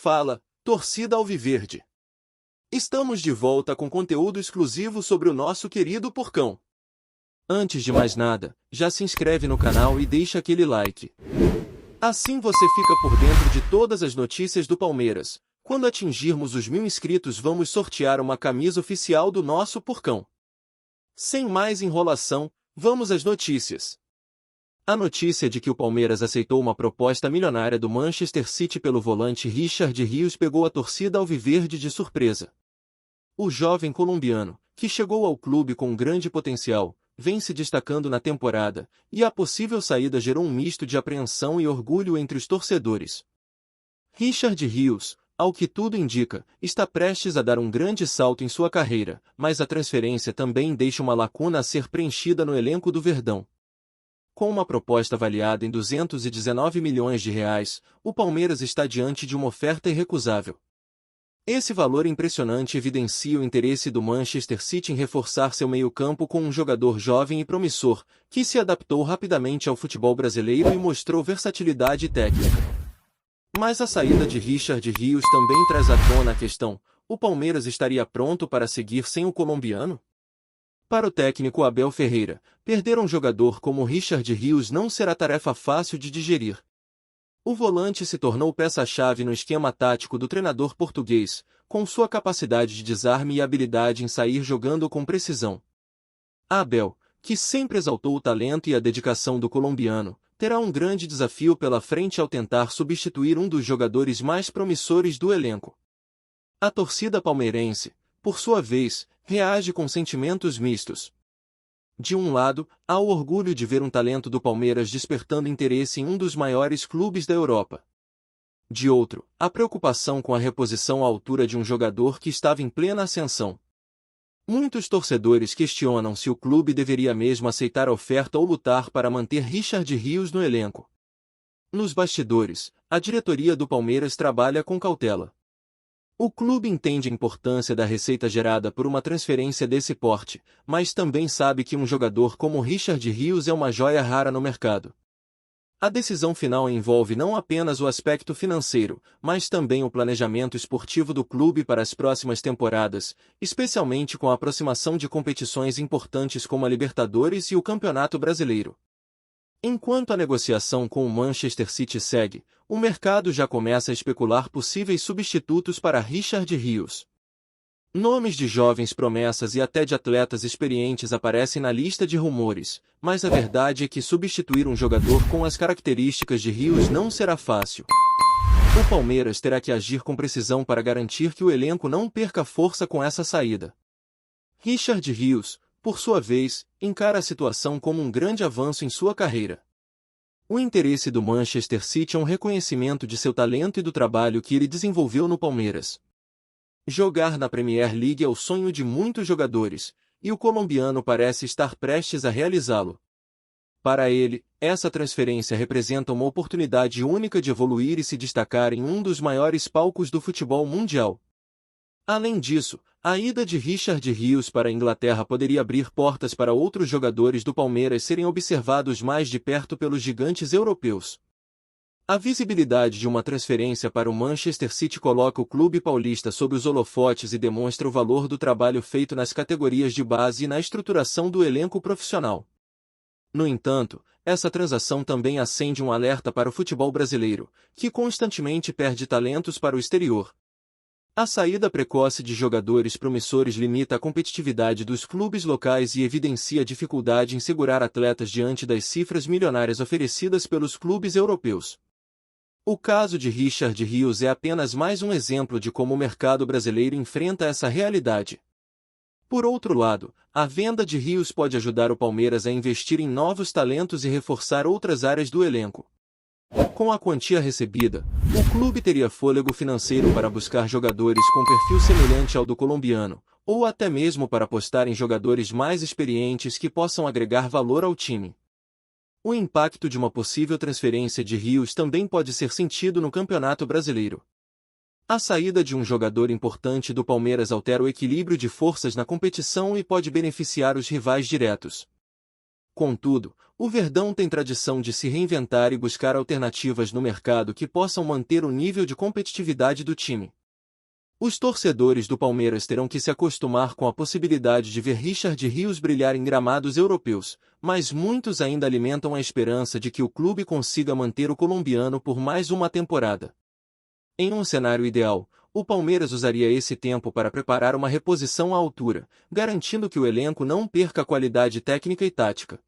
Fala, torcida alviverde! Estamos de volta com conteúdo exclusivo sobre o nosso querido Porcão. Antes de mais nada, já se inscreve no canal e deixa aquele like. Assim você fica por dentro de todas as notícias do Palmeiras. Quando atingirmos os 1000 inscritos, vamos sortear uma camisa oficial do nosso Porcão. Sem mais enrolação, vamos às notícias. A notícia de que o Palmeiras aceitou uma proposta milionária do Manchester City pelo volante Richard Rios pegou a torcida alviverde de surpresa. O jovem colombiano, que chegou ao clube com grande potencial, vem se destacando na temporada, e a possível saída gerou um misto de apreensão e orgulho entre os torcedores. Richard Rios, ao que tudo indica, está prestes a dar um grande salto em sua carreira, mas a transferência também deixa uma lacuna a ser preenchida no elenco do Verdão. Com uma proposta avaliada em 219 milhões de reais, o Palmeiras está diante de uma oferta irrecusável. Esse valor impressionante evidencia o interesse do Manchester City em reforçar seu meio-campo com um jogador jovem e promissor, que se adaptou rapidamente ao futebol brasileiro e mostrou versatilidade técnica. Mas a saída de Richard Rios também traz à tona a questão: o Palmeiras estaria pronto para seguir sem o colombiano? Para o técnico Abel Ferreira, perder um jogador como Richard Rios não será tarefa fácil de digerir. O volante se tornou peça-chave no esquema tático do treinador português, com sua capacidade de desarme e habilidade em sair jogando com precisão. Abel, que sempre exaltou o talento e a dedicação do colombiano, terá um grande desafio pela frente ao tentar substituir um dos jogadores mais promissores do elenco. A torcida palmeirense, por sua vez, reage com sentimentos mistos. De um lado, há o orgulho de ver um talento do Palmeiras despertando interesse em um dos maiores clubes da Europa. De outro, a preocupação com a reposição à altura de um jogador que estava em plena ascensão. Muitos torcedores questionam se o clube deveria mesmo aceitar a oferta ou lutar para manter Richard Rios no elenco. Nos bastidores, a diretoria do Palmeiras trabalha com cautela. O clube entende a importância da receita gerada por uma transferência desse porte, mas também sabe que um jogador como Richard Rios é uma joia rara no mercado. A decisão final envolve não apenas o aspecto financeiro, mas também o planejamento esportivo do clube para as próximas temporadas, especialmente com a aproximação de competições importantes como a Libertadores e o Campeonato Brasileiro. Enquanto a negociação com o Manchester City segue, o mercado já começa a especular possíveis substitutos para Richard Rios. Nomes de jovens promessas e até de atletas experientes aparecem na lista de rumores, mas a verdade é que substituir um jogador com as características de Rios não será fácil. O Palmeiras terá que agir com precisão para garantir que o elenco não perca força com essa saída. Richard Rios, por sua vez, encara a situação como um grande avanço em sua carreira. O interesse do Manchester City é um reconhecimento de seu talento e do trabalho que ele desenvolveu no Palmeiras. Jogar na Premier League é o sonho de muitos jogadores, e o colombiano parece estar prestes a realizá-lo. Para ele, essa transferência representa uma oportunidade única de evoluir e se destacar em um dos maiores palcos do futebol mundial. Além disso, a ida de Richard Rios para a Inglaterra poderia abrir portas para outros jogadores do Palmeiras serem observados mais de perto pelos gigantes europeus. A visibilidade de uma transferência para o Manchester City coloca o clube paulista sob os holofotes e demonstra o valor do trabalho feito nas categorias de base e na estruturação do elenco profissional. No entanto, essa transação também acende um alerta para o futebol brasileiro, que constantemente perde talentos para o exterior. A saída precoce de jogadores promissores limita a competitividade dos clubes locais e evidencia a dificuldade em segurar atletas diante das cifras milionárias oferecidas pelos clubes europeus. O caso de Richard Rios é apenas mais um exemplo de como o mercado brasileiro enfrenta essa realidade. Por outro lado, a venda de Rios pode ajudar o Palmeiras a investir em novos talentos e reforçar outras áreas do elenco. Com a quantia recebida, o clube teria fôlego financeiro para buscar jogadores com perfil semelhante ao do colombiano, ou até mesmo para apostar em jogadores mais experientes que possam agregar valor ao time. O impacto de uma possível transferência de Rios também pode ser sentido no Campeonato Brasileiro. A saída de um jogador importante do Palmeiras altera o equilíbrio de forças na competição e pode beneficiar os rivais diretos. Contudo, o Verdão tem tradição de se reinventar e buscar alternativas no mercado que possam manter o nível de competitividade do time. Os torcedores do Palmeiras terão que se acostumar com a possibilidade de ver Richard Rios brilhar em gramados europeus, mas muitos ainda alimentam a esperança de que o clube consiga manter o colombiano por mais uma temporada. Em um cenário ideal, o Palmeiras usaria esse tempo para preparar uma reposição à altura, garantindo que o elenco não perca qualidade técnica e tática.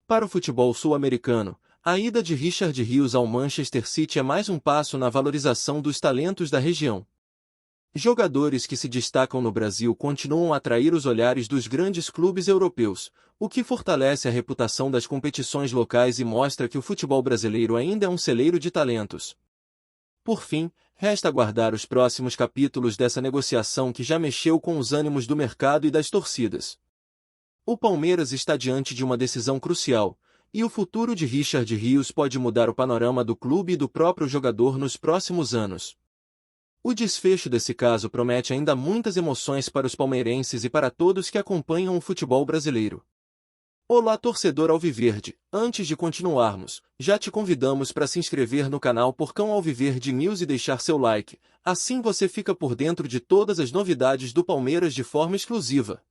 Para o futebol sul-americano, a ida de Richard Rios ao Manchester City é mais um passo na valorização dos talentos da região. Jogadores que se destacam no Brasil continuam a atrair os olhares dos grandes clubes europeus, o que fortalece a reputação das competições locais e mostra que o futebol brasileiro ainda é um celeiro de talentos. Por fim, resta aguardar os próximos capítulos dessa negociação que já mexeu com os ânimos do mercado e das torcidas. O Palmeiras está diante de uma decisão crucial, e o futuro de Richard Rios pode mudar o panorama do clube e do próprio jogador nos próximos anos. O desfecho desse caso promete ainda muitas emoções para os palmeirenses e para todos que acompanham o futebol brasileiro. Olá, torcedor alviverde! Antes de continuarmos, já te convidamos para se inscrever no canal Porcão Alviverde News e deixar seu like, assim você fica por dentro de todas as novidades do Palmeiras de forma exclusiva.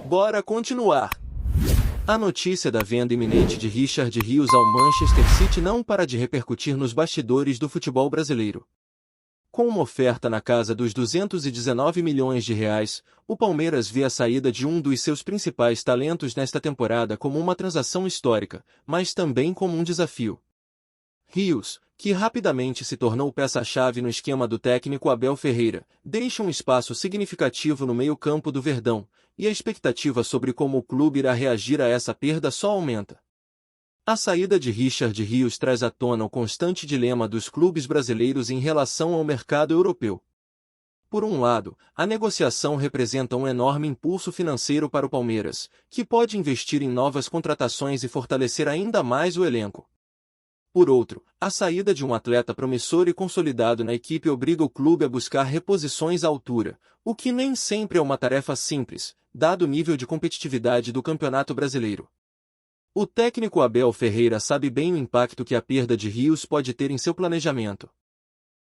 Bora continuar! A notícia da venda iminente de Richard Rios ao Manchester City não para de repercutir nos bastidores do futebol brasileiro. Com uma oferta na casa dos 219 milhões de reais, o Palmeiras vê a saída de um dos seus principais talentos nesta temporada como uma transação histórica, mas também como um desafio. Rios, que rapidamente se tornou peça-chave no esquema do técnico Abel Ferreira, deixa um espaço significativo no meio-campo do Verdão, e a expectativa sobre como o clube irá reagir a essa perda só aumenta. A saída de Richard Rios traz à tona o constante dilema dos clubes brasileiros em relação ao mercado europeu. Por um lado, a negociação representa um enorme impulso financeiro para o Palmeiras, que pode investir em novas contratações e fortalecer ainda mais o elenco. Por outro, a saída de um atleta promissor e consolidado na equipe obriga o clube a buscar reposições à altura, o que nem sempre é uma tarefa simples, dado o nível de competitividade do Campeonato Brasileiro. O técnico Abel Ferreira sabe bem o impacto que a perda de Rios pode ter em seu planejamento.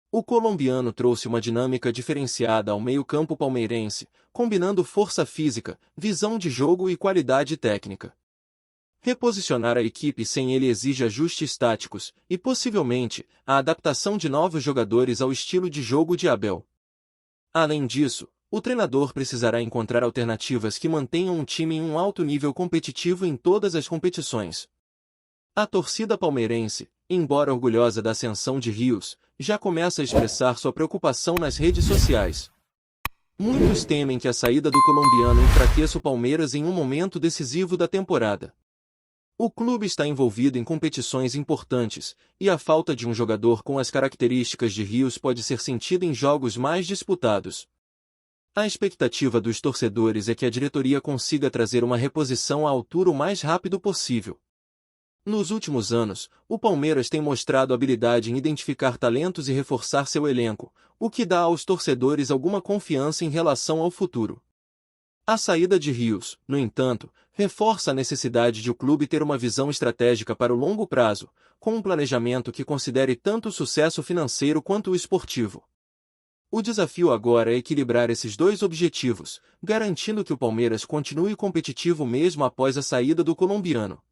O colombiano trouxe uma dinâmica diferenciada ao meio-campo palmeirense, combinando força física, visão de jogo e qualidade técnica. Reposicionar a equipe sem ele exige ajustes táticos e, possivelmente, a adaptação de novos jogadores ao estilo de jogo de Abel. Além disso, o treinador precisará encontrar alternativas que mantenham um time em um alto nível competitivo em todas as competições. A torcida palmeirense, embora orgulhosa da ascensão de Rios, já começa a expressar sua preocupação nas redes sociais. Muitos temem que a saída do colombiano enfraqueça o Palmeiras em um momento decisivo da temporada. O clube está envolvido em competições importantes, e a falta de um jogador com as características de Rios pode ser sentida em jogos mais disputados. A expectativa dos torcedores é que a diretoria consiga trazer uma reposição à altura o mais rápido possível. Nos últimos anos, o Palmeiras tem mostrado habilidade em identificar talentos e reforçar seu elenco, o que dá aos torcedores alguma confiança em relação ao futuro. A saída de Rios, no entanto, reforça a necessidade de o clube ter uma visão estratégica para o longo prazo, com um planejamento que considere tanto o sucesso financeiro quanto o esportivo. O desafio agora é equilibrar esses dois objetivos, garantindo que o Palmeiras continue competitivo mesmo após a saída do colombiano.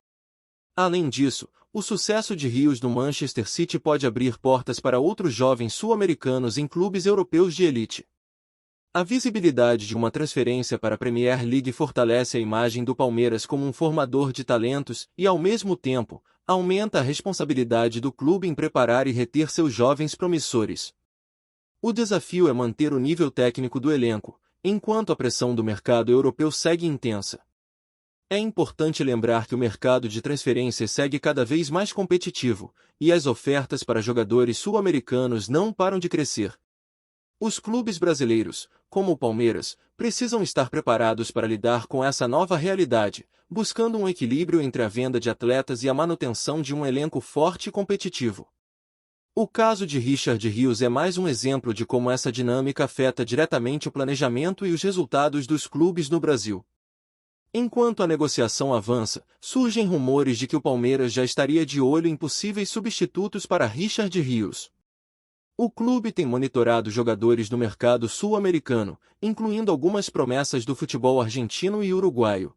Além disso, o sucesso de Rios no Manchester City pode abrir portas para outros jovens sul-americanos em clubes europeus de elite. A visibilidade de uma transferência para a Premier League fortalece a imagem do Palmeiras como um formador de talentos e, ao mesmo tempo, aumenta a responsabilidade do clube em preparar e reter seus jovens promissores. O desafio é manter o nível técnico do elenco, enquanto a pressão do mercado europeu segue intensa. É importante lembrar que o mercado de transferências segue cada vez mais competitivo, e as ofertas para jogadores sul-americanos não param de crescer. Os clubes brasileiros, como o Palmeiras, precisam estar preparados para lidar com essa nova realidade, buscando um equilíbrio entre a venda de atletas e a manutenção de um elenco forte e competitivo. O caso de Richard Rios é mais um exemplo de como essa dinâmica afeta diretamente o planejamento e os resultados dos clubes no Brasil. Enquanto a negociação avança, surgem rumores de que o Palmeiras já estaria de olho em possíveis substitutos para Richard Rios. O clube tem monitorado jogadores do mercado sul-americano, incluindo algumas promessas do futebol argentino e uruguaio.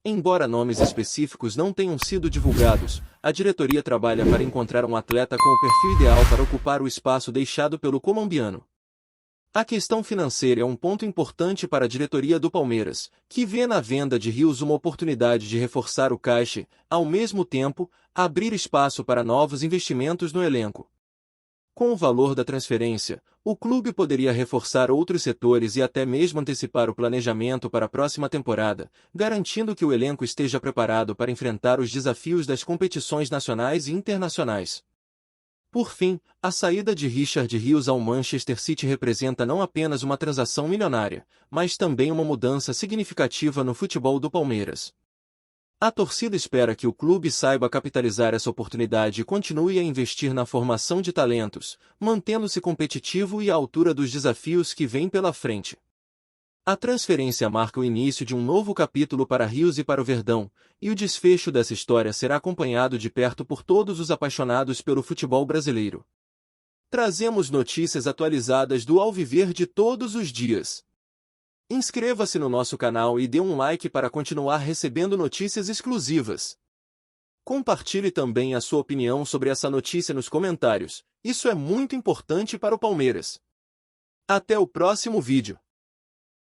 Embora nomes específicos não tenham sido divulgados, a diretoria trabalha para encontrar um atleta com o perfil ideal para ocupar o espaço deixado pelo colombiano. A questão financeira é um ponto importante para a diretoria do Palmeiras, que vê na venda de Rios uma oportunidade de reforçar o caixa e, ao mesmo tempo, abrir espaço para novos investimentos no elenco. Com o valor da transferência, o clube poderia reforçar outros setores e até mesmo antecipar o planejamento para a próxima temporada, garantindo que o elenco esteja preparado para enfrentar os desafios das competições nacionais e internacionais. Por fim, a saída de Richard Rios ao Manchester City representa não apenas uma transação milionária, mas também uma mudança significativa no futebol do Palmeiras. A torcida espera que o clube saiba capitalizar essa oportunidade e continue a investir na formação de talentos, mantendo-se competitivo e à altura dos desafios que vêm pela frente. A transferência marca o início de um novo capítulo para Rios e para o Verdão, e o desfecho dessa história será acompanhado de perto por todos os apaixonados pelo futebol brasileiro. Trazemos notícias atualizadas do Alviverde todos os dias. Inscreva-se no nosso canal e dê um like para continuar recebendo notícias exclusivas. Compartilhe também a sua opinião sobre essa notícia nos comentários, isso é muito importante para o Palmeiras. Até o próximo vídeo.